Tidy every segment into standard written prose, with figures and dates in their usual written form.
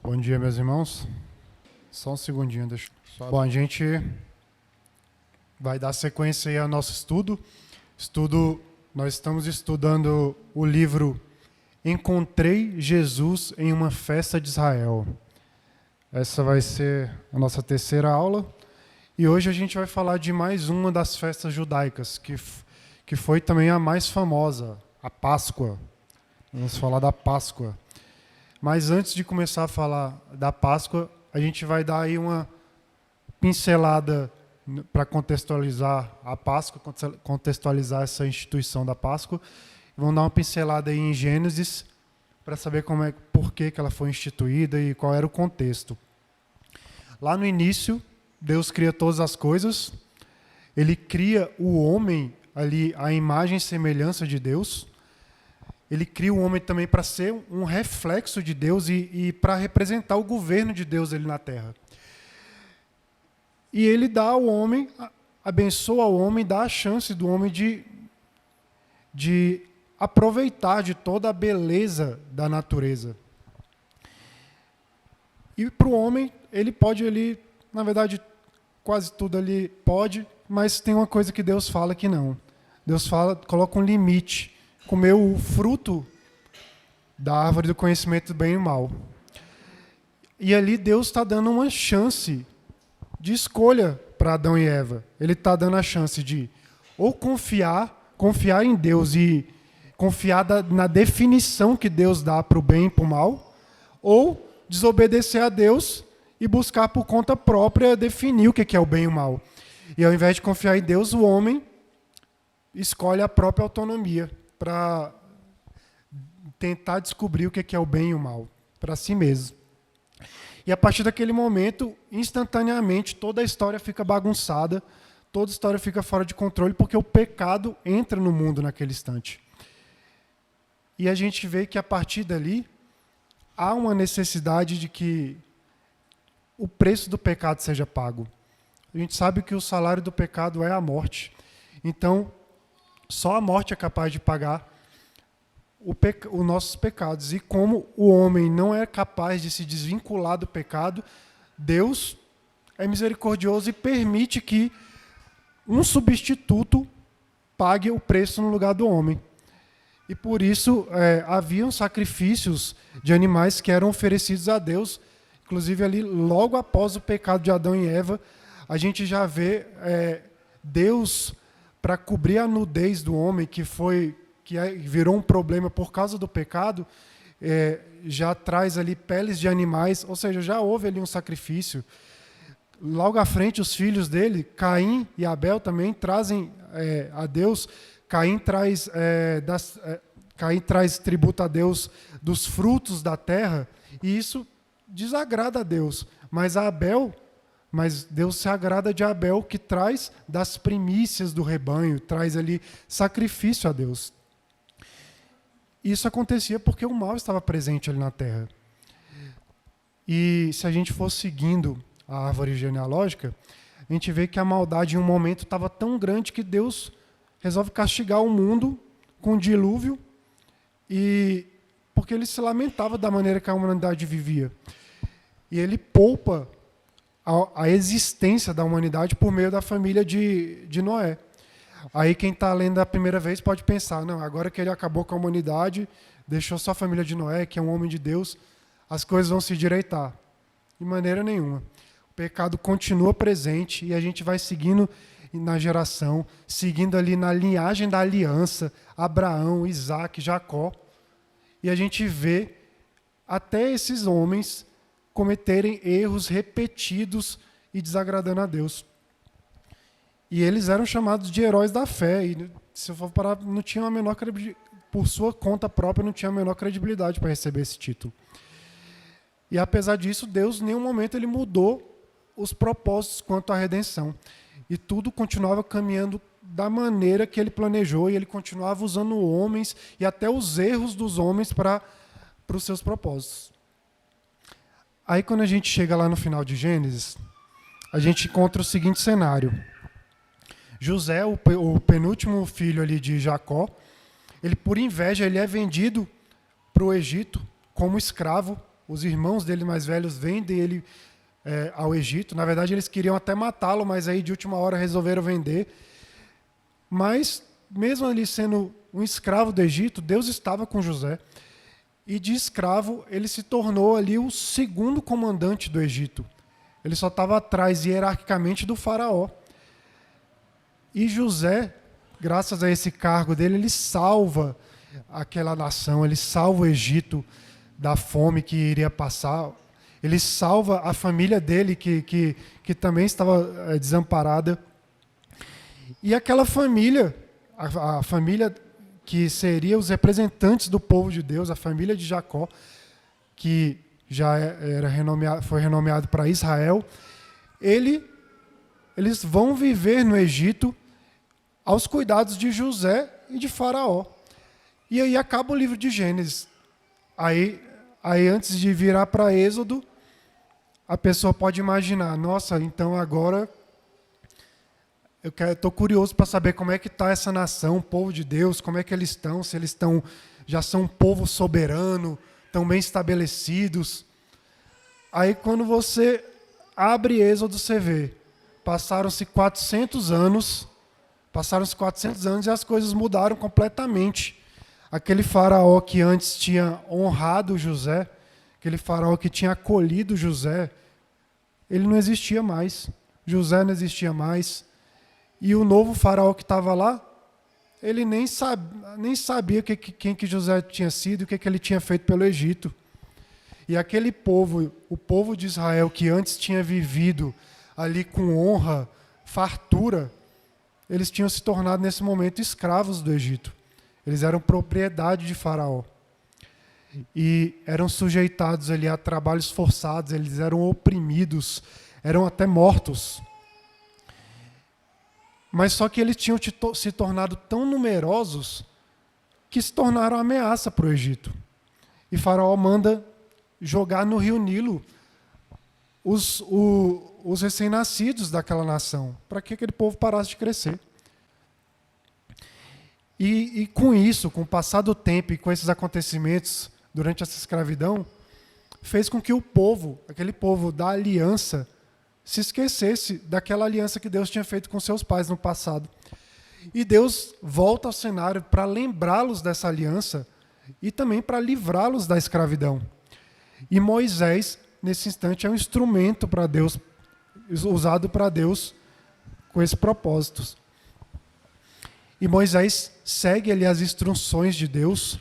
Bom dia, meus irmãos. Só um segundinho, deixa eu... Bom, a gente vai dar sequência aí ao nosso estudo. Nós estamos estudando o livro Encontrei Jesus em uma Festa de Israel. Essa vai ser a nossa terceira aula. E hoje a gente vai falar de mais uma das festas judaicas, que foi também a mais famosa, a Páscoa. Vamos falar da Páscoa. Mas antes de começar a falar da Páscoa, a gente vai dar aí uma pincelada para contextualizar a Páscoa, contextualizar essa instituição da Páscoa. Vamos dar uma pincelada aí em Gênesis para saber por que ela foi instituída e qual era o contexto. Lá no início, Deus cria todas as coisas. Ele cria o homem ali à imagem e semelhança de Deus. Ele cria o homem também para ser um reflexo de Deus e para representar o governo de Deus ali na terra. E ele dá ao homem, abençoa o homem, dá a chance do homem de aproveitar de toda a beleza da natureza. E para o homem, ele pode ali, na verdade, quase tudo ali pode, mas tem uma coisa que Deus fala que não. Deus coloca um limite. Comeu o fruto da árvore do conhecimento do bem e do mal. E ali Deus está dando uma chance de escolha para Adão e Eva. Ele está dando a chance de ou confiar em Deus e confiar na definição que Deus dá para o bem e para o mal, ou desobedecer a Deus e buscar por conta própria definir o que é o bem e o mal. E ao invés de confiar em Deus, o homem escolhe a própria autonomia para tentar descobrir o que é o bem e o mal para si mesmo. E a partir daquele momento, instantaneamente, toda a história fica bagunçada, toda a história fica fora de controle, porque o pecado entra no mundo naquele instante. E a gente vê que a partir dali, há uma necessidade de que o preço do pecado seja pago. A gente sabe que o salário do pecado é a morte. Então, só a morte é capaz de pagar os nossos pecados. E como o homem não é capaz de se desvincular do pecado, Deus é misericordioso e permite que um substituto pague o preço no lugar do homem. E por isso haviam sacrifícios de animais que eram oferecidos a Deus. Inclusive ali, logo após o pecado de Adão e Eva, a gente já vê Deus, para cobrir a nudez do homem, que virou um problema por causa do pecado, já traz ali peles de animais, ou seja, já houve ali um sacrifício. Logo à frente, os filhos dele, Caim e Abel, também trazem a Deus. Caim traz tributo a Deus dos frutos da terra, e isso desagrada a Deus. Mas Deus se agrada de Abel, que traz das primícias do rebanho, traz ali sacrifício a Deus. Isso acontecia porque o mal estava presente ali na terra. E se a gente for seguindo a árvore genealógica, a gente vê que a maldade em um momento estava tão grande que Deus resolve castigar o mundo com um dilúvio, porque ele se lamentava da maneira que a humanidade vivia. E ele poupa a existência da humanidade por meio da família de Noé. Aí quem está lendo a primeira vez pode pensar, não, agora que ele acabou com a humanidade, deixou só a família de Noé, que é um homem de Deus, as coisas vão se endireitar. De maneira nenhuma. O pecado continua presente e a gente vai seguindo na geração, seguindo ali na linhagem da aliança, Abraão, Isaac, Jacó, e a gente vê até esses homens cometerem erros repetidos e desagradando a Deus. E eles eram chamados de heróis da fé. E, se eu for parar, não tinha a menor credibilidade, por sua conta própria, não tinha a menor credibilidade para receber esse título. E apesar disso, Deus, em nenhum momento, ele mudou os propósitos quanto à redenção. E tudo continuava caminhando da maneira que ele planejou, e ele continuava usando homens e até os erros dos homens para os seus propósitos. Aí, quando a gente chega lá no final de Gênesis, a gente encontra o seguinte cenário. José, o penúltimo filho ali de Jacó, ele, por inveja, ele é vendido para o Egito como escravo os irmãos dele mais velhos vendem ele ao Egito. Na verdade, eles queriam até matá-lo, mas aí de última hora resolveram vender. Mas, mesmo ele sendo um escravo do Egito, Deus estava com José. E de escravo, ele se tornou ali o segundo comandante do Egito. Ele só estava atrás, hierarquicamente, do faraó. E José, graças a esse cargo dele, ele salva aquela nação, ele salva o Egito da fome que iria passar. Ele salva a família dele, que também estava desamparada. E aquela família, a família que seria os representantes do povo de Deus, a família de Jacó, que já foi renomeado para Israel, eles vão viver no Egito aos cuidados de José e de Faraó. E aí acaba o livro de Gênesis. Aí antes de virar para Êxodo, a pessoa pode imaginar, nossa, então agora eu estou curioso para saber como é que está essa nação, o povo de Deus, como é que eles estão, se eles já são um povo soberano, estão bem estabelecidos. Aí quando você abre Êxodo, você vê, passaram-se 400 anos e as coisas mudaram completamente. Aquele faraó que antes tinha honrado José, aquele faraó que tinha acolhido José, ele não existia mais. José não existia mais. E o novo faraó que estava lá, ele nem sabia quem que José tinha sido e o que ele tinha feito pelo Egito. E aquele povo, o povo de Israel, que antes tinha vivido ali com honra, fartura, eles tinham se tornado nesse momento escravos do Egito. Eles eram propriedade de Faraó. E eram sujeitados ali a trabalhos forçados, eles eram oprimidos, eram até mortos. Mas só que eles tinham se tornado tão numerosos que se tornaram ameaça para o Egito. E Faraó manda jogar no rio Nilo os recém-nascidos daquela nação, para que aquele povo parasse de crescer. E com isso, com o passar do tempo e com esses acontecimentos durante essa escravidão, fez com que o povo, aquele povo da aliança, se esquecesse daquela aliança que Deus tinha feito com seus pais no passado. E Deus volta ao cenário para lembrá-los dessa aliança e também para livrá-los da escravidão. E Moisés, nesse instante, é um instrumento para Deus, usado para Deus com esses propósitos. E Moisés segue ali as instruções de Deus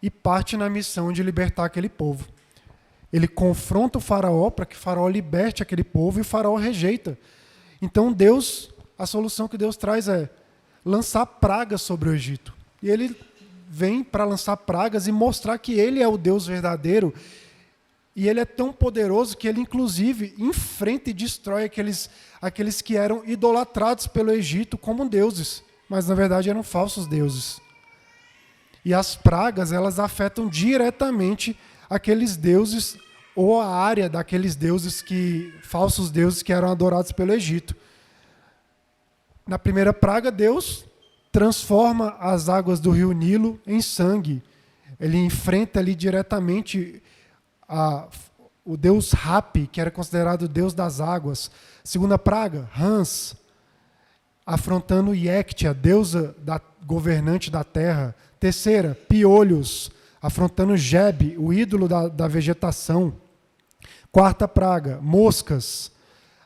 e parte na missão de libertar aquele povo. Ele confronta o faraó para que o faraó liberte aquele povo e o faraó rejeita. Então a solução que Deus traz é lançar pragas sobre o Egito. E ele vem para lançar pragas e mostrar que ele é o Deus verdadeiro. E ele é tão poderoso que ele, inclusive, enfrenta e destrói aqueles que eram idolatrados pelo Egito como deuses. Mas, na verdade, eram falsos deuses. E as pragas, elas afetam diretamente aqueles deuses ou a área daqueles deuses falsos deuses que eram adorados pelo Egito. Na primeira praga, Deus transforma as águas do rio Nilo em sangue. Ele enfrenta ali diretamente o deus Hapi, que era considerado o deus das águas. Segunda praga, rãs, afrontando Iecte, a deusa governante da terra. Terceira, piolhos, afrontando Geb, o ídolo da vegetação. Quarta praga, moscas,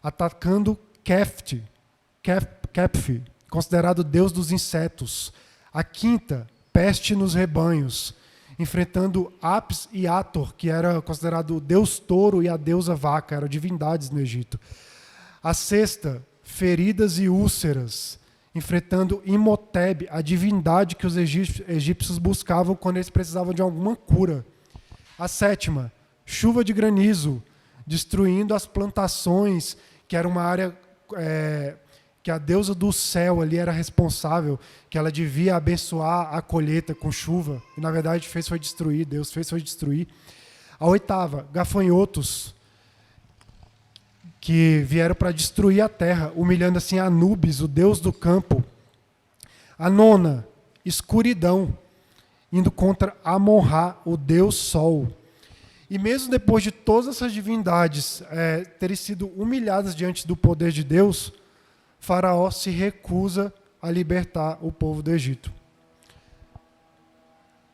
atacando Kefti, considerado deus dos insetos. A quinta, peste nos rebanhos, enfrentando Apis e Ator, que era considerado o deus touro e a deusa vaca, eram divindades no Egito. A sexta, feridas e úlceras, enfrentando Imhotep, a divindade que os egípcios buscavam quando eles precisavam de alguma cura. A sétima, chuva de granizo, destruindo as plantações, que era uma área que a deusa do céu ali era responsável, que ela devia abençoar a colheita com chuva, e na verdade Deus fez foi destruir. A oitava, gafanhotos, que vieram para destruir a terra, humilhando assim Anubis, o deus do campo. A nona, escuridão, indo contra Amon-Ra, o deus sol. E mesmo depois de todas essas divindades terem sido humilhadas diante do poder de Deus, Faraó se recusa a libertar o povo do Egito.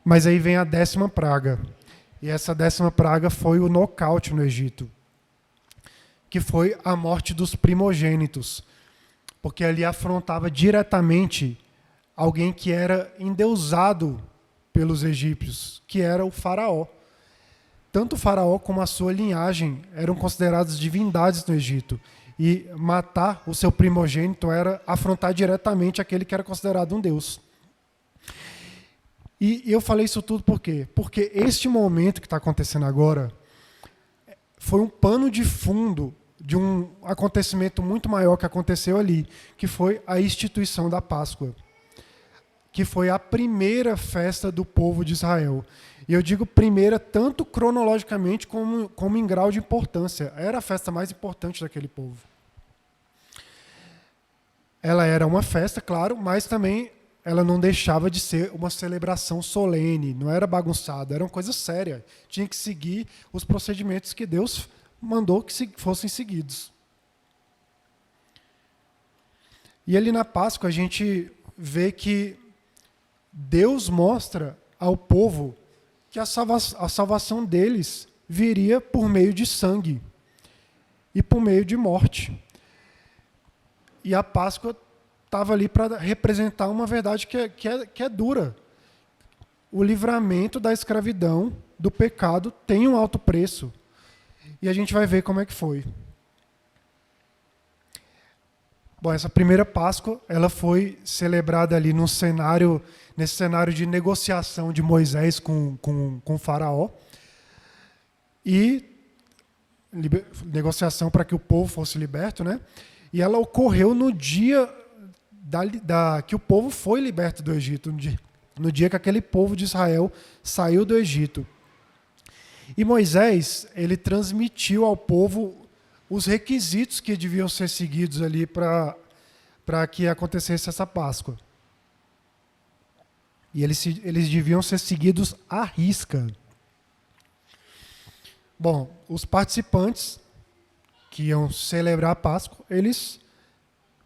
Mas aí vem a 10ª praga. E essa 10ª praga foi o nocaute no Egito, que foi a morte dos primogênitos, porque ali afrontava diretamente alguém que era endeusado pelos egípcios, que era o faraó. Tanto o faraó como a sua linhagem eram considerados divindades no Egito. E matar o seu primogênito era afrontar diretamente aquele que era considerado um deus. E eu falei isso tudo por quê? Porque este momento que está acontecendo agora foi um pano de fundo de um acontecimento muito maior que aconteceu ali, que foi a instituição da Páscoa, que foi a primeira festa do povo de Israel. E eu digo primeira tanto cronologicamente como em grau de importância. Era a festa mais importante daquele povo. Ela era uma festa, claro, mas também ela não deixava de ser uma celebração solene, não era bagunçada, era uma coisa séria. Tinha que seguir os procedimentos que Deus mandou que fossem seguidos. E ali na Páscoa a gente vê que Deus mostra ao povo que a salvação deles viria por meio de sangue e por meio de morte. E a Páscoa estava ali para representar uma verdade que é dura. O livramento da escravidão, do pecado, tem um alto preço. E a gente vai ver como é que foi. Bom, essa primeira Páscoa, ela foi celebrada ali nesse cenário de negociação de Moisés com o faraó. E negociação para que o povo fosse liberto, né? E ela ocorreu no dia que o povo foi liberto do Egito, no dia que aquele povo de Israel saiu do Egito. E Moisés, ele transmitiu ao povo os requisitos que deviam ser seguidos ali para que acontecesse essa Páscoa. E eles deviam ser seguidos à risca. Bom, os participantes que iam celebrar a Páscoa, eles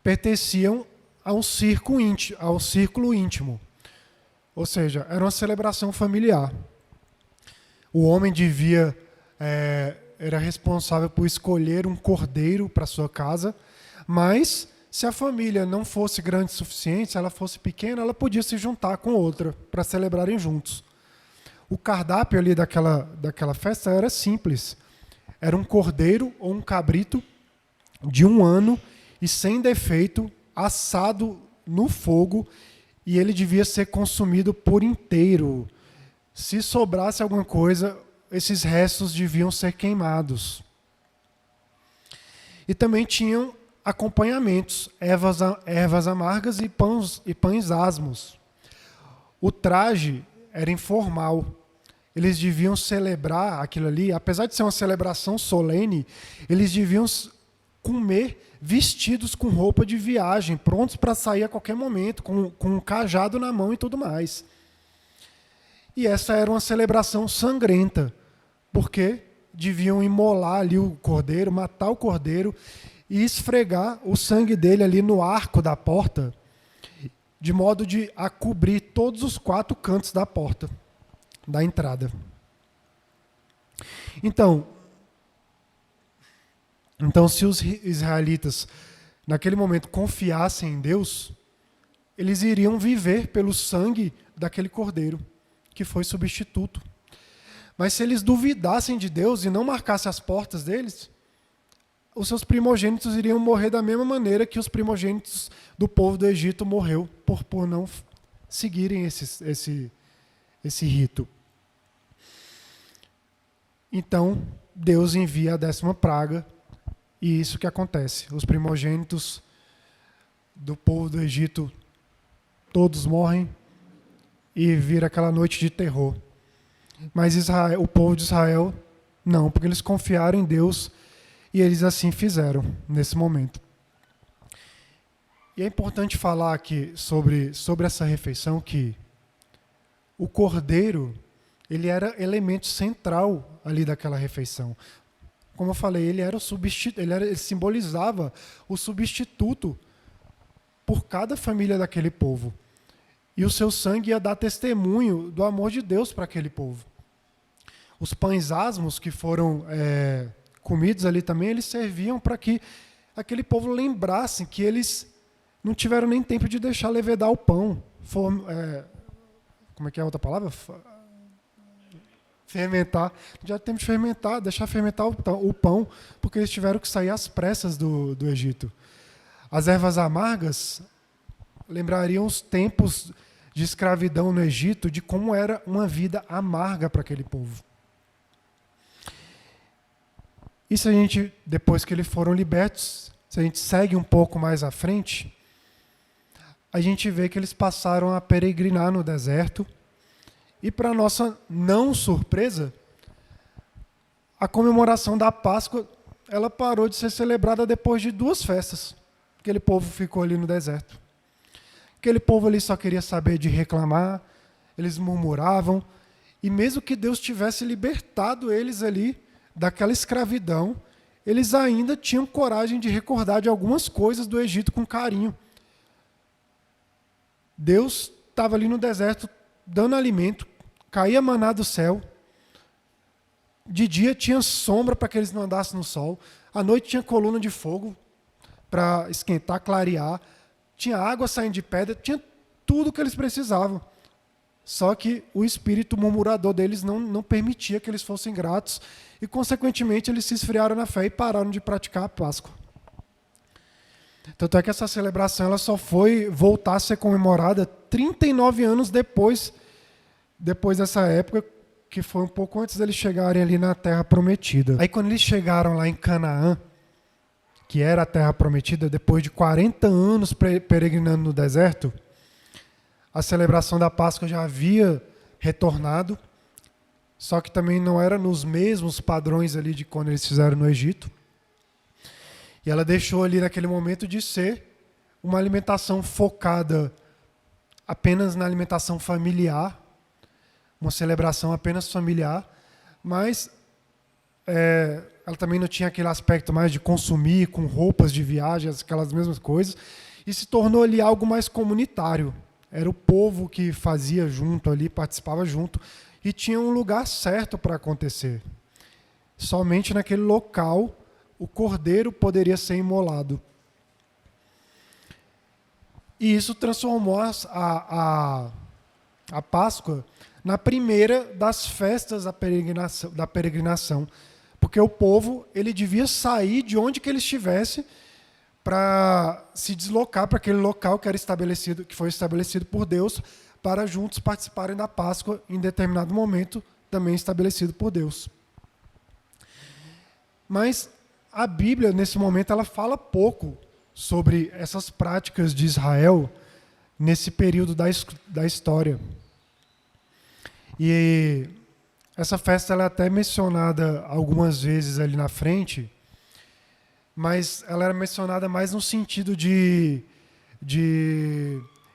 pertenciam ao círculo íntimo. Ou seja, era uma celebração familiar. O homem era responsável por escolher um cordeiro para sua casa, mas se a família não fosse grande o suficiente, se ela fosse pequena, ela podia se juntar com outra para celebrarem juntos. O cardápio ali daquela festa era simples. Era um cordeiro ou um cabrito de 1 ano e sem defeito, assado no fogo, e ele devia ser consumido por inteiro. Se sobrasse alguma coisa, esses restos deviam ser queimados. E também tinham acompanhamentos, ervas amargas e pães asmos. O traje era informal. Eles deviam celebrar aquilo ali, apesar de ser uma celebração solene, eles deviam comer vestidos com roupa de viagem, prontos para sair a qualquer momento, com um cajado na mão e tudo mais. E essa era uma celebração sangrenta, porque deviam imolar ali o cordeiro, matar o cordeiro e esfregar o sangue dele ali no arco da porta, de modo a cobrir todos os 4 cantos da porta, da entrada. Então, se os israelitas, naquele momento, confiassem em Deus, eles iriam viver pelo sangue daquele cordeiro, que foi substituto. Mas se eles duvidassem de Deus e não marcassem as portas deles, os seus primogênitos iriam morrer da mesma maneira que os primogênitos do povo do Egito morreu por não seguirem esse rito. Então, Deus envia a 10ª praga, e isso que acontece. Os primogênitos do povo do Egito, todos morrem, e vira aquela noite de terror. Mas o povo de Israel, não, porque eles confiaram em Deus, e eles assim fizeram, nesse momento. E é importante falar aqui sobre essa refeição que o cordeiro, Ele era elemento central ali daquela refeição. Como eu falei, ele era o substituto, ele simbolizava o substituto por cada família daquele povo. E o seu sangue ia dar testemunho do amor de Deus para aquele povo. Os pães asmos que foram comidos ali também, eles serviam para que aquele povo lembrasse que eles não tiveram nem tempo de deixar levedar o pão. Como é que é a outra palavra? Fermentar. Já tempo de fermentar, deixar fermentar o pão, porque eles tiveram que sair às pressas do Egito. As ervas amargas lembrariam os tempos de escravidão no Egito, de como era uma vida amarga para aquele povo. E se a gente, depois que eles foram libertos, se a gente segue um pouco mais à frente, a gente vê que eles passaram a peregrinar no deserto. E, para nossa não surpresa, a comemoração da Páscoa ela parou de ser celebrada depois de 2 festas. Aquele povo ficou ali no deserto. Aquele povo ali só queria saber de reclamar, eles murmuravam. E mesmo que Deus tivesse libertado eles ali daquela escravidão, eles ainda tinham coragem de recordar de algumas coisas do Egito com carinho. Deus estava ali no deserto dando alimento, caía maná do céu. De dia tinha sombra para que eles não andassem no sol. À noite tinha coluna de fogo para esquentar, clarear. Tinha água saindo de pedra, tinha tudo o que eles precisavam. Só que o espírito murmurador deles não permitia que eles fossem gratos e, consequentemente, eles se esfriaram na fé e pararam de praticar a Páscoa. Tanto é que essa celebração ela só foi voltar a ser comemorada 39 anos depois dessa época, que foi um pouco antes deles chegarem ali na Terra Prometida. Aí quando eles chegaram lá em Canaã, que era a Terra Prometida, depois de 40 anos peregrinando no deserto, a celebração da Páscoa já havia retornado, só que também não era nos mesmos padrões ali de quando eles fizeram no Egito. E ela deixou ali naquele momento de ser uma alimentação focada apenas na alimentação familiar, uma celebração apenas familiar, mas ela também não tinha aquele aspecto mais de consumir com roupas de viagem, aquelas mesmas coisas, e se tornou ali algo mais comunitário. Era o povo que fazia junto ali, participava junto, e tinha um lugar certo para acontecer. Somente naquele local o cordeiro poderia ser imolado. E isso transformou a Páscoa na primeira das festas da peregrinação. Porque o povo ele devia sair de onde que ele estivesse para se deslocar para aquele local que foi estabelecido por Deus, para juntos participarem da Páscoa em determinado momento, também estabelecido por Deus. Mas a Bíblia, nesse momento, ela fala pouco sobre essas práticas de Israel nesse período da história. E essa festa ela é até mencionada algumas vezes ali na frente, mas ela era mencionada mais no sentido de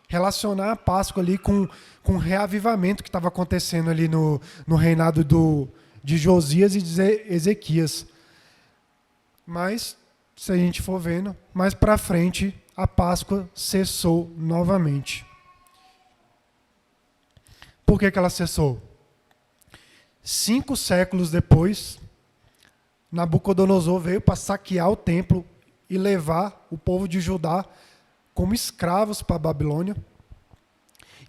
relacionar a Páscoa ali com o reavivamento que estava acontecendo ali no reinado de Josias e de Ezequias. Mas, se a gente for vendo, mais para frente, a Páscoa cessou novamente. Por que ela cessou? 5 séculos depois, Nabucodonosor veio para saquear o templo e levar o povo de Judá como escravos para a Babilônia.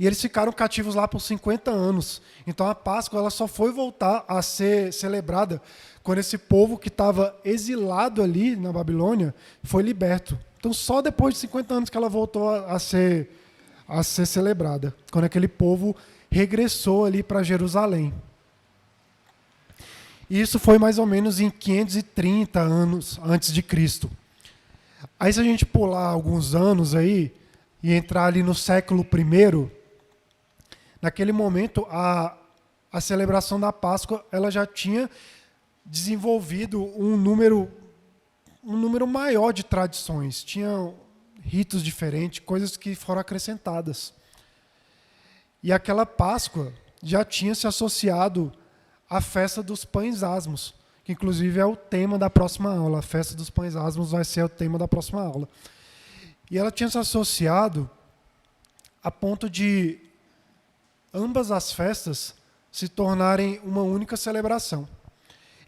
E eles ficaram cativos lá por 50 anos. Então a Páscoa ela só foi voltar a ser celebrada quando esse povo que estava exilado ali na Babilônia foi liberto. Então só depois de 50 anos que ela voltou a ser celebrada, quando aquele povo regressou ali para Jerusalém. E isso foi mais ou menos em 530 anos antes de Cristo. Aí se a gente pular alguns anos aí e entrar ali no século I, naquele momento a celebração da Páscoa ela já tinha desenvolvido um número maior de tradições. Tinha ritos diferentes, coisas que foram acrescentadas. E aquela Páscoa, já tinha se associado à festa dos pães asmos, que inclusive é o tema da próxima aula. A festa dos pães asmos vai ser o tema da próxima aula. E ela tinha se associado a ponto de ambas as festas se tornarem uma única celebração.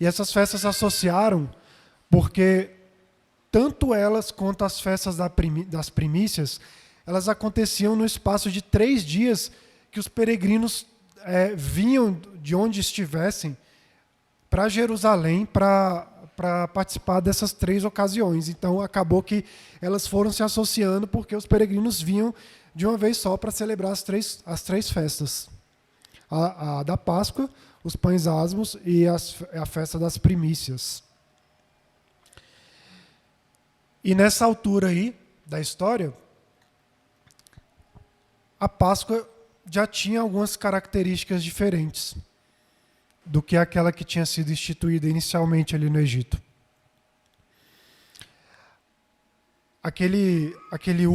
E essas festas se associaram porque tanto elas quanto as festas das primícias, elas aconteciam no espaço de 3 dias que os peregrinos vinham de onde estivessem para Jerusalém para participar dessas 3 ocasiões. Então, acabou que elas foram se associando porque os peregrinos vinham de uma vez só para celebrar as três festas. A da Páscoa, os pães asmos e a festa das primícias. E nessa altura aí da história, a Páscoa já tinha algumas características diferentes do que aquela que tinha sido instituída inicialmente ali no Egito. Aquela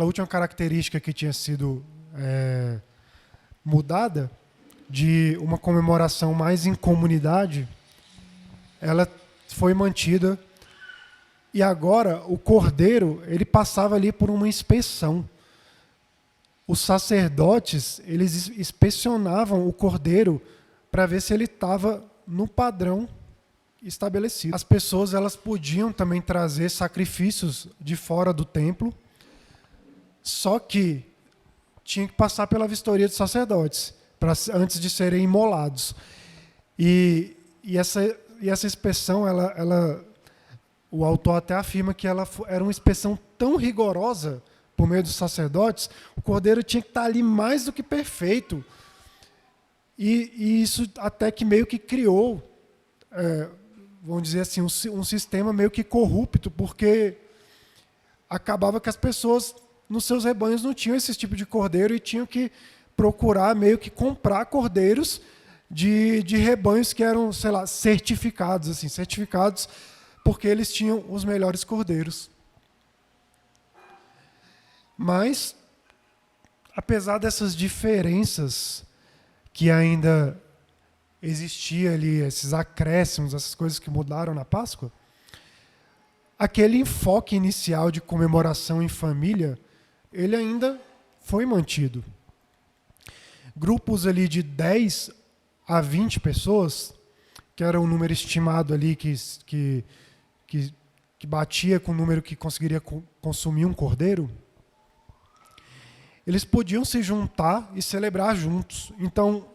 última característica que tinha sido mudada, de uma comemoração mais em comunidade, ela foi mantida. E agora o cordeiro, ele passava ali por uma inspeção. Os sacerdotes, eles inspecionavam o cordeiro para ver se ele estava no padrão estabelecido. As pessoas, elas podiam também trazer sacrifícios de fora do templo, só que tinha que passar pela vistoria dos sacerdotes, antes de serem imolados. E essa inspeção, o autor até afirma que ela era uma inspeção tão rigorosa por meio dos sacerdotes, o cordeiro tinha que estar ali mais do que perfeito. E isso até que meio que criou, vamos dizer assim, um sistema meio que corrupto, porque acabava que as pessoas nos seus rebanhos não tinham esse tipo de cordeiro e tinham que procurar meio que comprar cordeiros de rebanhos que eram, sei lá, certificados porque eles tinham os melhores cordeiros. Mas, apesar dessas diferenças que ainda existia ali, esses acréscimos, essas coisas que mudaram na Páscoa, aquele enfoque inicial de comemoração em família, ele ainda foi mantido. Grupos ali de 10 a 20 pessoas, que era o número estimado ali que batia com o número que conseguiria consumir um cordeiro, eles podiam se juntar e celebrar juntos. Então,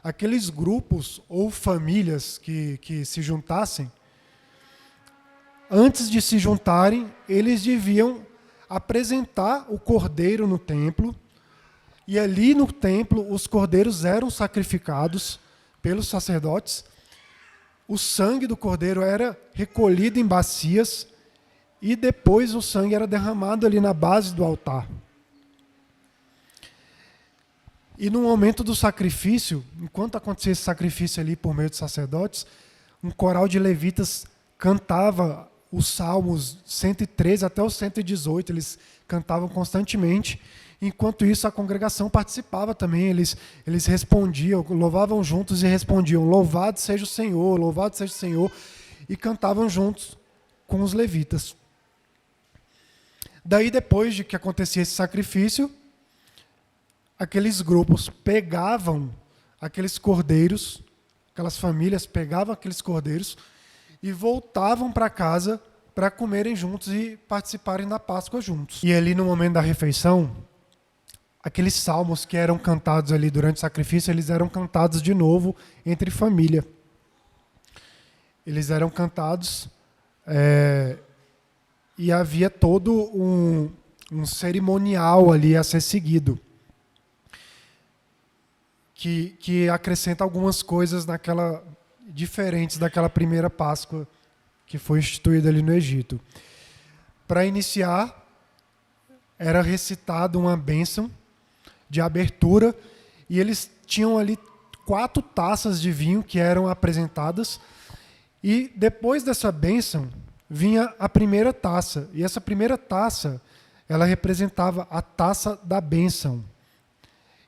aqueles grupos ou famílias que se juntassem, antes de se juntarem, eles deviam apresentar o cordeiro no templo, e ali no templo os cordeiros eram sacrificados pelos sacerdotes, o sangue do cordeiro era recolhido em bacias e depois o sangue era derramado ali na base do altar. E no momento do sacrifício, enquanto acontecia esse sacrifício ali por meio dos sacerdotes, um coral de levitas cantava os salmos 113 até o 118, eles cantavam constantemente. Enquanto isso, a congregação participava também, eles respondiam, louvavam juntos e respondiam: louvado seja o Senhor, louvado seja o Senhor, e cantavam juntos com os levitas. Daí, depois de que acontecia esse sacrifício, aqueles grupos pegavam aqueles cordeiros, aquelas famílias pegavam aqueles cordeiros e voltavam para casa para comerem juntos e participarem da Páscoa juntos. E ali no momento da refeição, aqueles salmos que eram cantados ali durante o sacrifício, eles eram cantados de novo entre família. Eles eram cantados e havia todo um cerimonial ali a ser seguido, que acrescenta algumas coisas diferentes daquela primeira Páscoa que foi instituída ali no Egito. Para iniciar, era recitada uma bênção de abertura, e eles tinham ali 4 taças de vinho que eram apresentadas, e depois dessa bênção vinha a primeira taça, e essa primeira taça, ela representava a taça da bênção.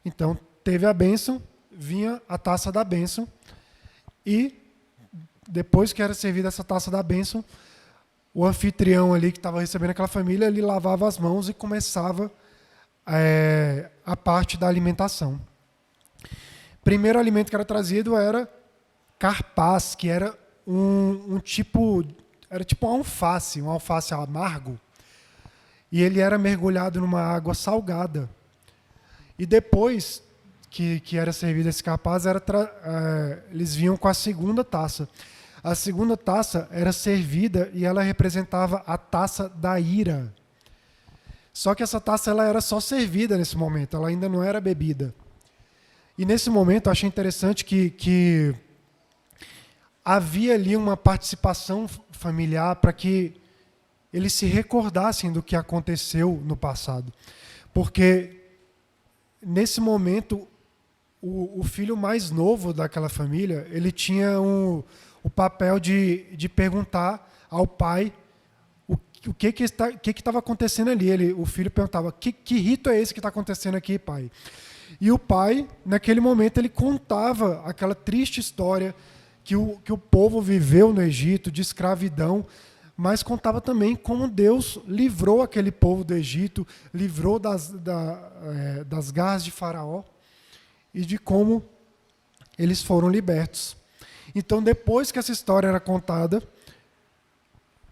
Então, teve a bênção, vinha a taça da bênção e depois que era servida essa taça da bênção, o anfitrião ali que estava recebendo aquela família, ele lavava as mãos e começava a parte da alimentação. Primeiro alimento que era trazido era carpaz, que era era tipo um alface amargo, e ele era mergulhado numa água salgada. E depois que era servido esse carpaz, eles vinham com a segunda taça. A segunda taça era servida e ela representava a taça da ira. Só que essa taça ela era só servida nesse momento, ela ainda não era bebida. E nesse momento eu achei interessante que havia ali uma participação familiar para que eles se recordassem do que aconteceu no passado. Porque nesse momento o filho mais novo daquela família, ele tinha o papel de perguntar ao pai o que estava acontecendo ali. O filho perguntava, que rito é esse que está acontecendo aqui, pai? E o pai, naquele momento, ele contava aquela triste história que o povo viveu no Egito, de escravidão, mas contava também como Deus livrou aquele povo do Egito, livrou das garras de Faraó e de como eles foram libertos. Então, depois que essa história era contada,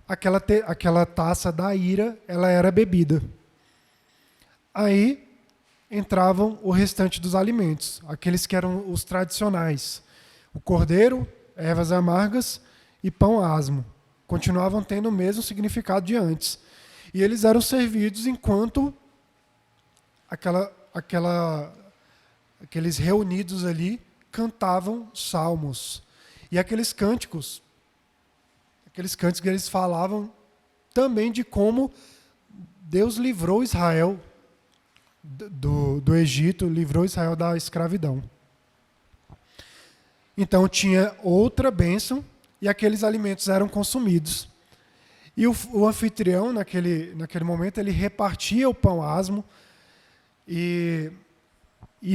aquela taça da ira, ela era bebida. Aí entravam o restante dos alimentos, aqueles que eram os tradicionais. O cordeiro, ervas amargas e pão asmo. Continuavam tendo o mesmo significado de antes. E eles eram servidos enquanto aqueles reunidos ali cantavam salmos. E aqueles cânticos eles falavam também de como Deus livrou Israel do Egito, livrou Israel da escravidão. Então tinha outra bênção e aqueles alimentos eram consumidos. E o anfitrião, naquele momento, ele repartia o pão asmo e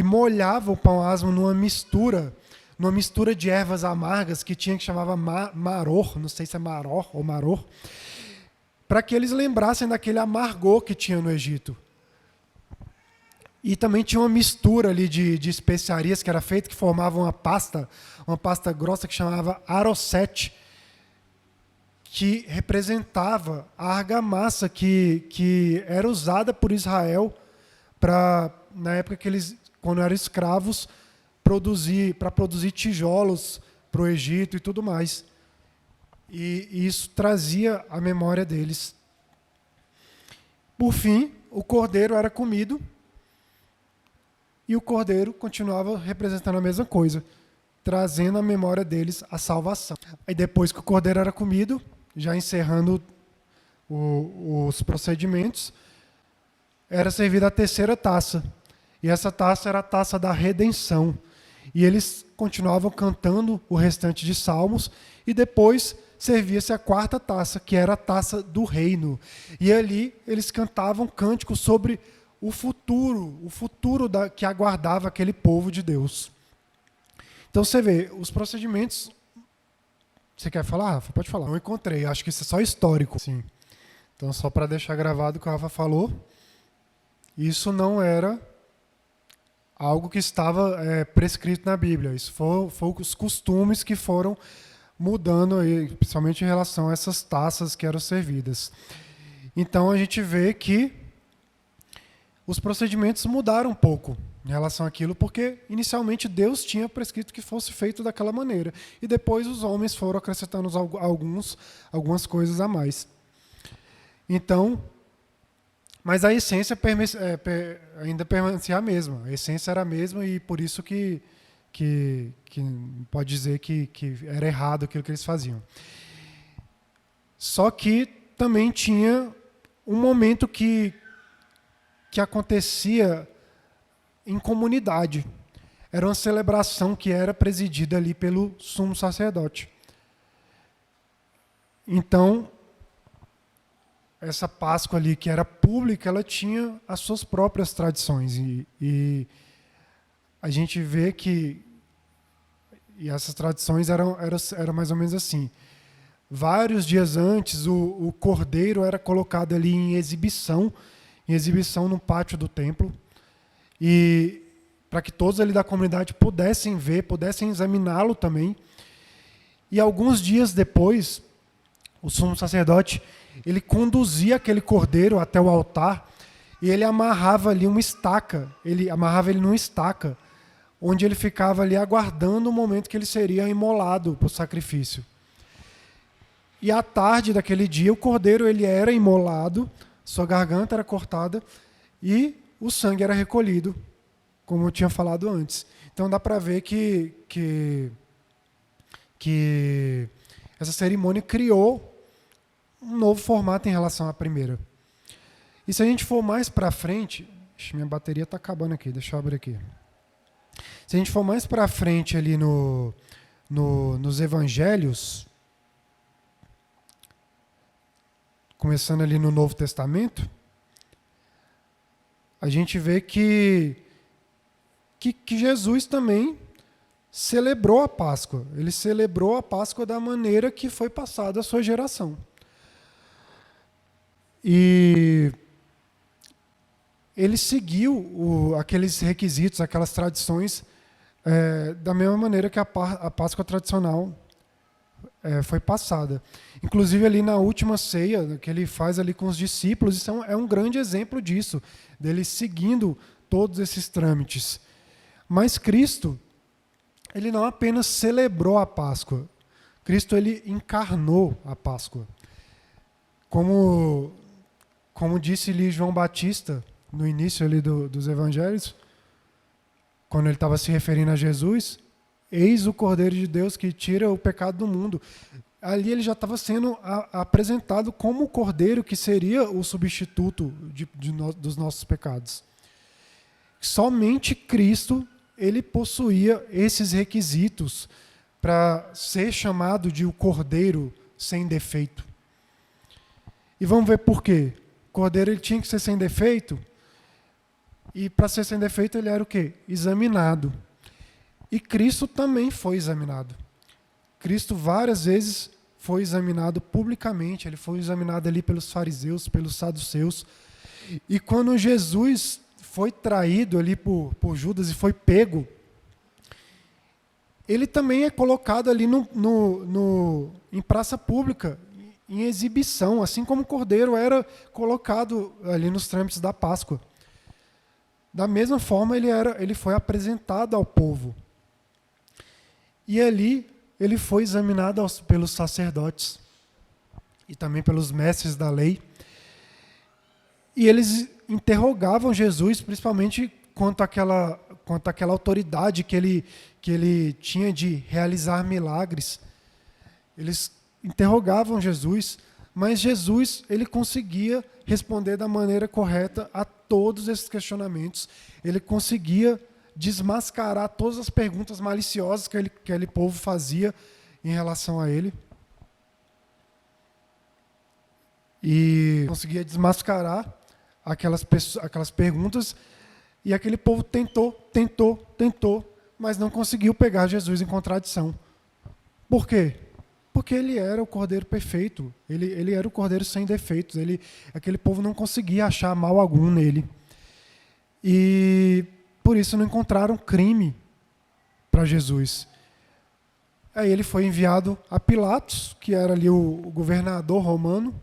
molhava o pão asmo numa mistura de ervas amargas que chamava maror, não sei se é maror ou maror, para que eles lembrassem daquele amargor que tinha no Egito. E também tinha uma mistura ali de especiarias que era feita, que formava uma pasta grossa que chamava arosete, que representava a argamassa que era usada por Israel na época que eles, quando eram escravos, para produzir tijolos para o Egito e tudo mais. E isso trazia a memória deles. Por fim, o cordeiro era comido e o cordeiro continuava representando a mesma coisa, trazendo à memória deles a salvação. Aí depois que o cordeiro era comido, já encerrando os procedimentos, era servida a terceira taça. E essa taça era a taça da redenção. E eles continuavam cantando o restante de salmos e depois servia-se a quarta taça, que era a taça do reino. E ali eles cantavam cânticos sobre o futuro que aguardava aquele povo de Deus. Então você vê, os procedimentos... Você quer falar, Rafa? Pode falar. Não encontrei, acho que isso é só histórico. Sim. Então, só para deixar gravado o que o Rafa falou, isso não era algo que estava prescrito na Bíblia. Isso foi os costumes que foram mudando, aí, principalmente em relação a essas taças que eram servidas. Então, a gente vê que os procedimentos mudaram um pouco em relação àquilo, porque inicialmente Deus tinha prescrito que fosse feito daquela maneira. E depois os homens foram acrescentando algumas coisas a mais. Então, mas a essência ainda permanecia a mesma. A essência era a mesma e por isso que pode dizer que era errado aquilo que eles faziam. Só que também tinha um momento que acontecia em comunidade. Era uma celebração que era presidida ali pelo sumo sacerdote. Então, essa Páscoa ali, que era pública, ela tinha as suas próprias tradições. E a gente vê que, e essas tradições eram mais ou menos assim, vários dias antes o cordeiro era colocado ali em exibição no pátio do templo, e para que todos ali da comunidade pudessem ver, pudessem examiná-lo também. E alguns dias depois, o sumo sacerdote, ele conduzia aquele cordeiro até o altar e ele amarrava ali uma estaca, ele amarrava ele numa estaca, onde ele ficava ali aguardando o momento que ele seria imolado para o sacrifício. E à tarde daquele dia, o cordeiro ele era imolado, sua garganta era cortada e o sangue era recolhido, como eu tinha falado antes. Então dá para ver que essa cerimônia criou um novo formato em relação à primeira. E se a gente for mais para frente... minha bateria está acabando aqui, deixa eu abrir aqui. Se a gente for mais para frente ali nos evangelhos, começando ali no Novo Testamento, a gente vê que Jesus também celebrou a Páscoa. Ele celebrou a Páscoa da maneira que foi passada a sua geração. E ele seguiu aqueles requisitos, aquelas tradições, da mesma maneira que a Páscoa tradicional foi passada. Inclusive ali na última ceia, que ele faz ali com os discípulos, isso é um grande exemplo disso, dele seguindo todos esses trâmites. Mas Cristo, ele não apenas celebrou a Páscoa, Cristo ele encarnou a Páscoa. Como disse-lhe João Batista, no início ali dos evangelhos, quando ele estava se referindo a Jesus, eis o Cordeiro de Deus que tira o pecado do mundo. Ali ele já estava sendo apresentado como o Cordeiro que seria o substituto dos nossos pecados. Somente Cristo, ele possuía esses requisitos para ser chamado de o Cordeiro sem defeito. E vamos ver por quê. O Cordeiro ele tinha que ser sem defeito, e para ser sem defeito ele era o quê? Examinado. E Cristo também foi examinado. Cristo várias vezes foi examinado publicamente, ele foi examinado ali pelos fariseus, pelos saduceus. E quando Jesus foi traído ali por Judas e foi pego, ele também é colocado ali em praça pública, em exibição, assim como o cordeiro era colocado ali nos trâmites da Páscoa. Da mesma forma, ele foi apresentado ao povo. E ali ele foi examinado pelos sacerdotes e também pelos mestres da lei. E eles interrogavam Jesus, principalmente quanto àquela autoridade que ele tinha de realizar milagres. Eles interrogavam Jesus, mas Jesus ele conseguia responder da maneira correta a todos esses questionamentos. Ele conseguia desmascarar todas as perguntas maliciosas que aquele povo fazia em relação a ele. E conseguia desmascarar aquelas perguntas, e aquele povo tentou, mas não conseguiu pegar Jesus em contradição. Por quê? Porque ele era o Cordeiro perfeito, ele era o Cordeiro sem defeitos, aquele povo não conseguia achar mal algum nele. E por isso não encontraram crime para Jesus. Aí ele foi enviado a Pilatos, que era ali o governador romano,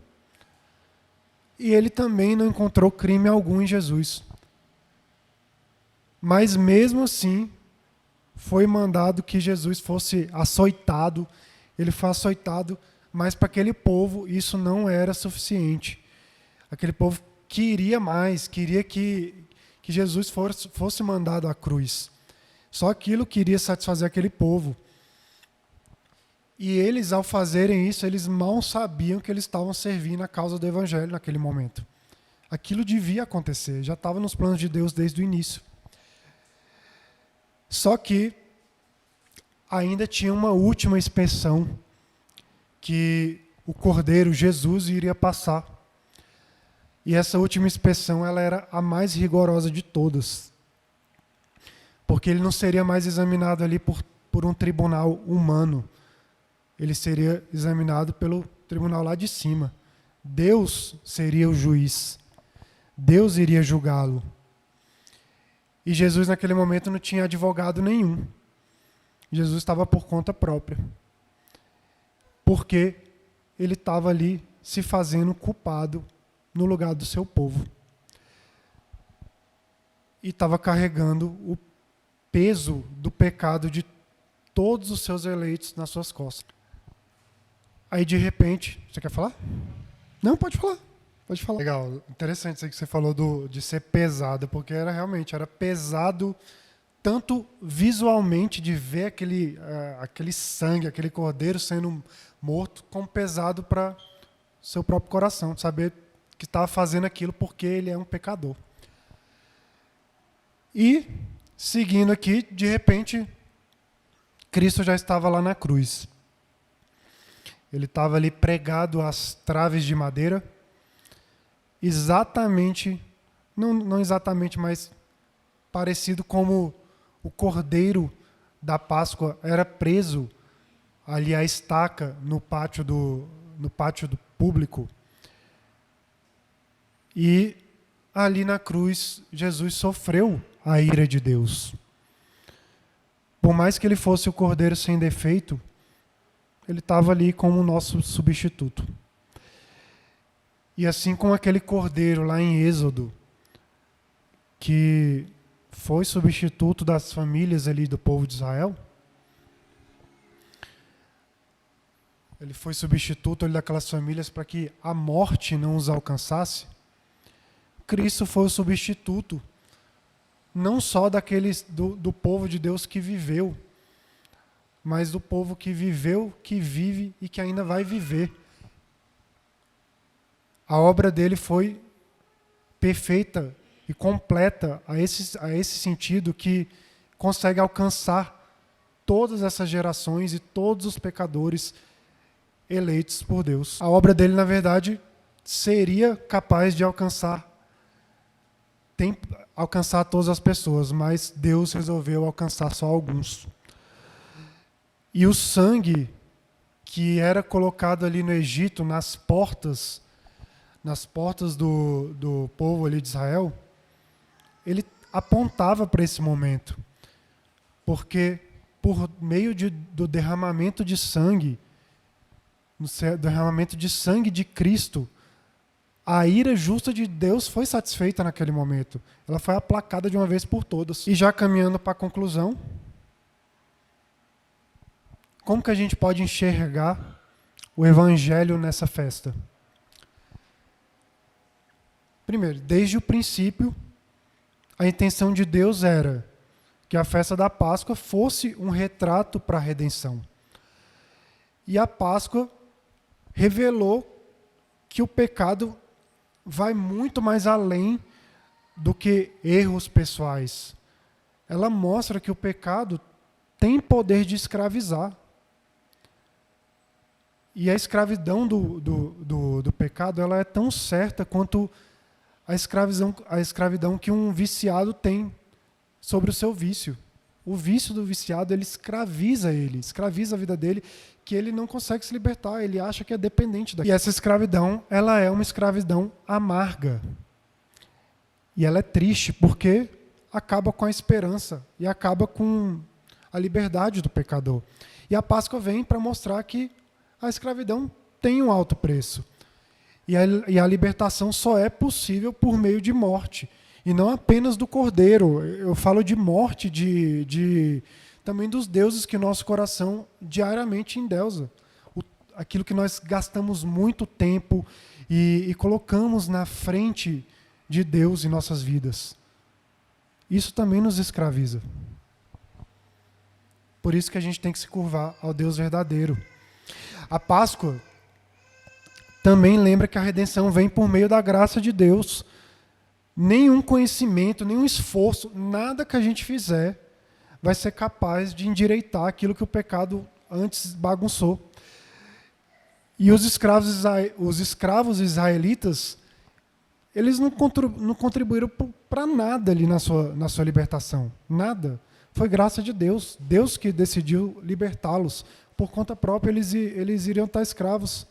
e ele também não encontrou crime algum em Jesus. Mas mesmo assim, foi mandado que Jesus fosse açoitado. Ele foi açoitado, mas para aquele povo isso não era suficiente. Aquele povo queria mais, queria que Jesus fosse mandado à cruz. Só aquilo queria satisfazer aquele povo. E eles, ao fazerem isso, eles mal sabiam que eles estavam servindo a causa do Evangelho naquele momento. Aquilo devia acontecer, já estava nos planos de Deus desde o início. Só que ainda tinha uma última inspeção que o Cordeiro, Jesus, iria passar. E essa última inspeção ela era a mais rigorosa de todas. Porque ele não seria mais examinado ali por um tribunal humano. Ele seria examinado pelo tribunal lá de cima. Deus seria o juiz. Deus iria julgá-lo. E Jesus, naquele momento, não tinha advogado nenhum. Jesus estava por conta própria. Porque ele estava ali se fazendo culpado no lugar do seu povo. E estava carregando o peso do pecado de todos os seus eleitos nas suas costas. Aí, de repente... Você quer falar? Não, pode falar. Pode falar. Legal, interessante isso aí que você falou de ser pesado, porque era pesado tanto visualmente de ver aquele sangue, aquele cordeiro sendo morto, como pesado para seu próprio coração, de saber que estava fazendo aquilo porque ele é um pecador. E, seguindo aqui, de repente, Cristo já estava lá na cruz. Ele estava ali pregado às traves de madeira, exatamente, não exatamente, mas parecido como o cordeiro da Páscoa era preso ali à estaca no pátio do público. E ali na cruz, Jesus sofreu a ira de Deus. Por mais que ele fosse o cordeiro sem defeito, ele estava ali como o nosso substituto. E assim como aquele cordeiro lá em Êxodo, que foi substituto das famílias ali do povo de Israel, ele foi substituto ali daquelas famílias para que a morte não os alcançasse. Cristo foi o substituto, não só daqueles do povo de Deus que viveu, mas do povo que viveu, que vive e que ainda vai viver. A obra dele foi perfeita e completa a esse sentido, que consegue alcançar todas essas gerações e todos os pecadores eleitos por Deus. A obra dele, na verdade, seria capaz de alcançar todas as pessoas, mas Deus resolveu alcançar só alguns. E o sangue que era colocado ali no Egito, nas portas do povo ali de Israel, ele apontava para esse momento. Porque por meio do derramamento de sangue, de Cristo, a ira justa de Deus foi satisfeita naquele momento. Ela foi aplacada de uma vez por todas. E já caminhando para a conclusão, como que a gente pode enxergar o Evangelho nessa festa? Primeiro, desde o princípio, a intenção de Deus era que a festa da Páscoa fosse um retrato para a redenção. E a Páscoa revelou que o pecado vai muito mais além do que erros pessoais. Ela mostra que o pecado tem poder de escravizar. E a escravidão do pecado, ela é tão certa quanto a escravidão que um viciado tem sobre o seu vício. O vício do viciado, ele escraviza a vida dele, que ele não consegue se libertar, ele acha que é dependente daquilo. E essa escravidão, ela é uma escravidão amarga. E ela é triste, porque acaba com a esperança e acaba com a liberdade do pecador. E a Páscoa vem para mostrar que a escravidão tem um alto preço. E a libertação só é possível por meio de morte. E não apenas do cordeiro. Eu falo de morte também dos deuses que nosso coração diariamente endeusa. Aquilo que nós gastamos muito tempo e colocamos na frente de Deus em nossas vidas. Isso também nos escraviza. Por isso que a gente tem que se curvar ao Deus verdadeiro. A Páscoa também lembra que a redenção vem por meio da graça de Deus. Nenhum conhecimento, nenhum esforço, nada que a gente fizer vai ser capaz de endireitar aquilo que o pecado antes bagunçou. E os escravos israelitas, eles não contribuíram para nada ali na sua libertação. Nada. Foi graça de Deus. Deus que decidiu libertá-los. Por conta própria, eles iriam estar escravos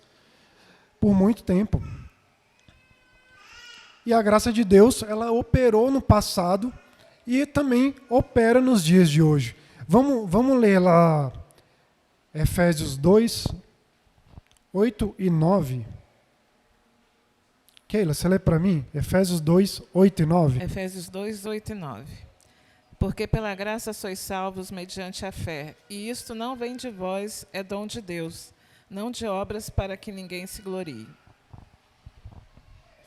por muito tempo. E a graça de Deus, ela operou no passado e também opera nos dias de hoje. Vamos ler lá Efésios 2, 8 e 9. Keila, você lê para mim? Efésios 2, 8 e 9. Efésios 2, 8 e 9. Porque pela graça sois salvos mediante a fé, e isto não vem de vós, é dom de Deus, não de obras para que ninguém se glorie.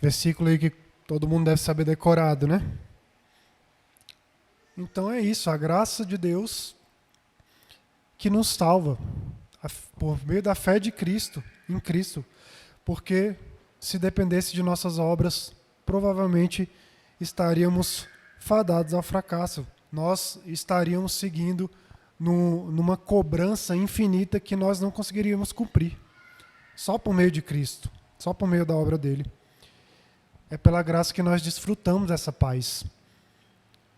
Versículo aí que todo mundo deve saber decorado, né? Então é isso, a graça de Deus que nos salva por meio da fé de Cristo, em Cristo, porque se dependesse de nossas obras, provavelmente estaríamos fadados ao fracasso. Nós estaríamos seguindo numa cobrança infinita que nós não conseguiríamos cumprir. Só por meio de Cristo, só por meio da obra dele. É pela graça que nós desfrutamos dessa paz,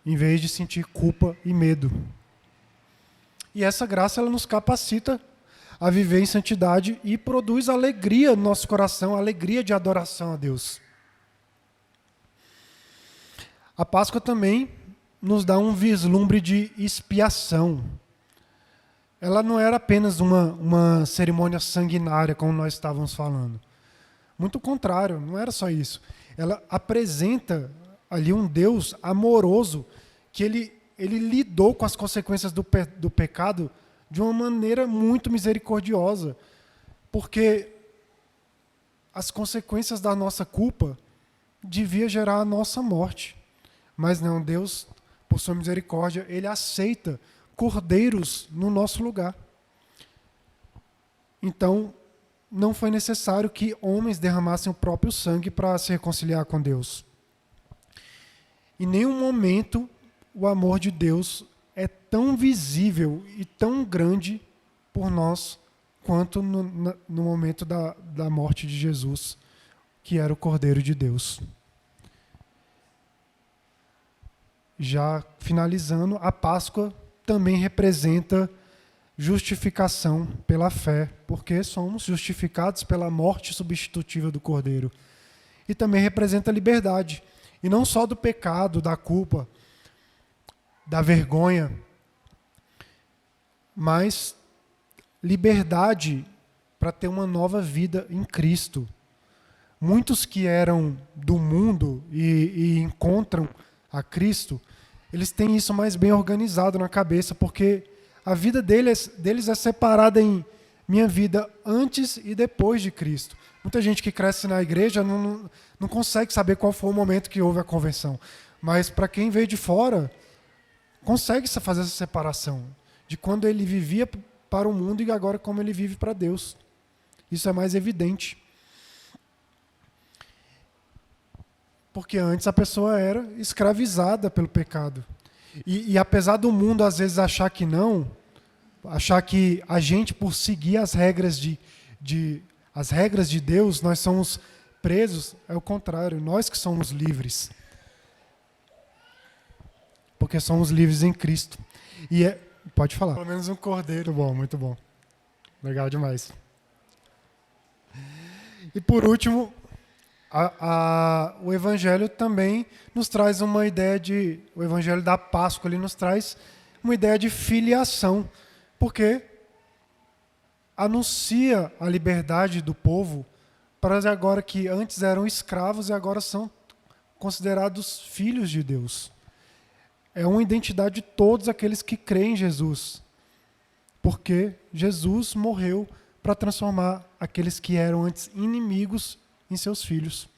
em vez de sentir culpa e medo. E essa graça, ela nos capacita a viver em santidade e produz alegria no nosso coração, alegria de adoração a Deus. A Páscoa também nos dá um vislumbre de expiação. Ela não era apenas uma cerimônia sanguinária, como nós estávamos falando. Muito contrário, não era só isso. Ela apresenta ali um Deus amoroso que ele lidou com as consequências do pecado de uma maneira muito misericordiosa, porque as consequências da nossa culpa devia gerar a nossa morte. Mas não, Deus, por sua misericórdia, ele aceita cordeiros no nosso lugar. Então, não foi necessário que homens derramassem o próprio sangue para se reconciliar com Deus. Em nenhum momento o amor de Deus é tão visível e tão grande por nós quanto no momento da morte de Jesus, que era o Cordeiro de Deus. Já finalizando, a Páscoa também representa justificação pela fé, porque somos justificados pela morte substitutiva do Cordeiro. E também representa liberdade, e não só do pecado, da culpa, da vergonha, mas liberdade para ter uma nova vida em Cristo. Muitos que eram do mundo e encontram a Cristo, eles têm isso mais bem organizado na cabeça, porque a vida deles é separada em minha vida antes e depois de Cristo. Muita gente que cresce na igreja não consegue saber qual foi o momento que houve a conversão. Mas para quem veio de fora, consegue fazer essa separação de quando ele vivia para o mundo e agora como ele vive para Deus. Isso é mais evidente. Porque antes a pessoa era escravizada pelo pecado. E apesar do mundo às vezes achar que não, achar que a gente, por seguir as regras de Deus, nós somos presos, é o contrário, nós que somos livres. Porque somos livres em Cristo. Pode falar. Pelo menos um cordeiro bom, muito bom. Legal demais. E por último, o Evangelho também nos traz uma ideia o Evangelho da Páscoa, ele nos traz uma ideia de filiação, porque anuncia a liberdade do povo para agora que antes eram escravos e agora são considerados filhos de Deus. É uma identidade de todos aqueles que creem em Jesus, porque Jesus morreu para transformar aqueles que eram antes inimigos em seus filhos.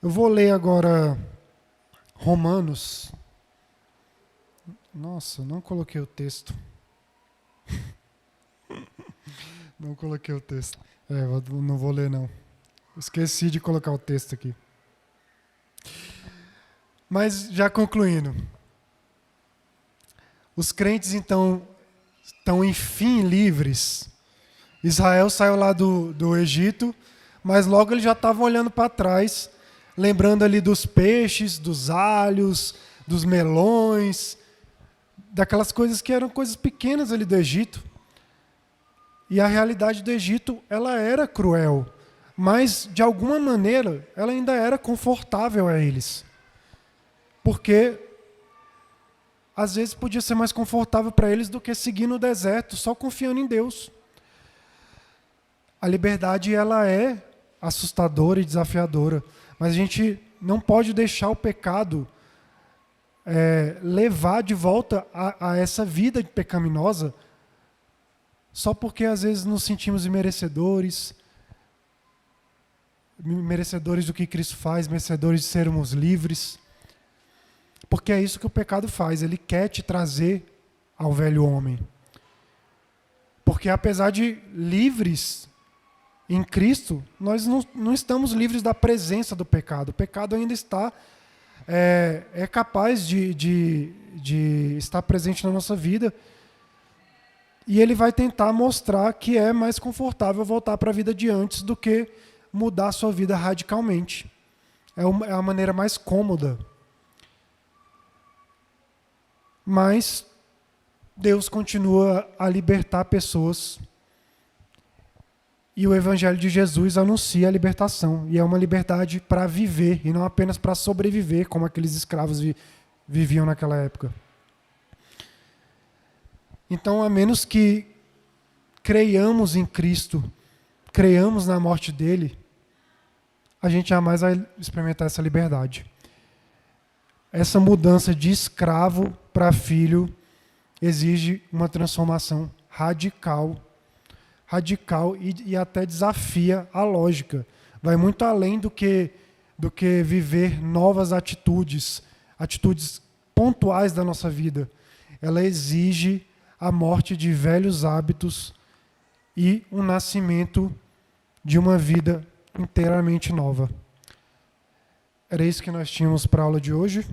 Eu vou ler agora Romanos. Nossa, não coloquei o texto. Não coloquei o texto. Não vou ler não. Esqueci de colocar o texto aqui. Mas já concluindo. Os crentes então estão enfim livres. Israel saiu lá do Egito, mas logo eles já estavam olhando para trás, lembrando ali dos peixes, dos alhos, dos melões, daquelas coisas que eram coisas pequenas ali do Egito. E a realidade do Egito, ela era cruel, mas de alguma maneira ela ainda era confortável a eles. Porque às vezes podia ser mais confortável para eles do que seguir no deserto, só confiando em Deus. A liberdade, ela é assustadora e desafiadora, mas a gente não pode deixar o pecado levar de volta a essa vida pecaminosa, só porque às vezes nos sentimos merecedores do que Cristo faz, merecedores de sermos livres. Porque é isso que o pecado faz, ele quer te trazer ao velho homem. Porque apesar de livres em Cristo, nós não estamos livres da presença do pecado. O pecado ainda está capaz de estar presente na nossa vida. E ele vai tentar mostrar que é mais confortável voltar para a vida de antes do que mudar a sua vida radicalmente. É a maneira mais cômoda. Mas Deus continua a libertar pessoas. E o Evangelho de Jesus anuncia a libertação. E é uma liberdade para viver, e não apenas para sobreviver, como aqueles escravos viviam naquela época. Então, a menos que creiamos em Cristo, creiamos na morte dele, a gente jamais vai experimentar essa liberdade. Essa mudança de escravo para filho exige uma transformação radical e até desafia a lógica. Vai muito além do que viver novas atitudes pontuais da nossa vida. Ela exige a morte de velhos hábitos e o nascimento de uma vida inteiramente nova. Era isso que nós tínhamos para a aula de hoje.